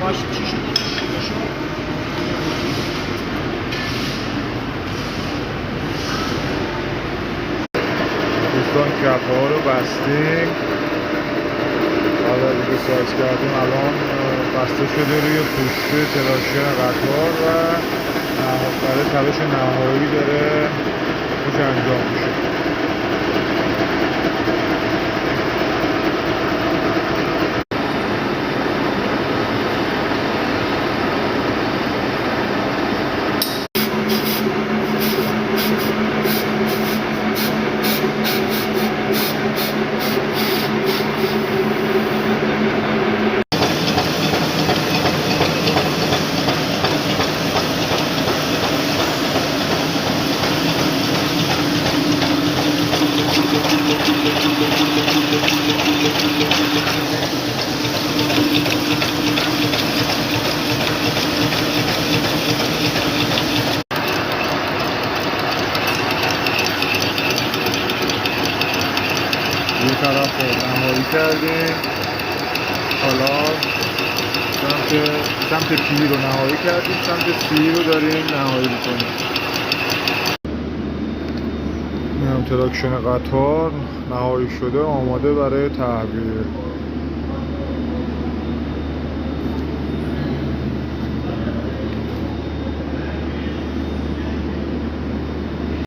همش چی شد؟ دوستان کپه ها رو بستیم، بعد از اینکه سایز کردیم الان بسته شده روی پوست تراکشن قطار و برای تلاش نهایی داره روش انجام میشه. یه طرف رو نهایی کردیم، حالا سمت پی رو نهایی کردیم، سمت سی رو داریم نهایی میکنیم. این هم تراکشن قطار نهایی شده، آماده برای تحویل.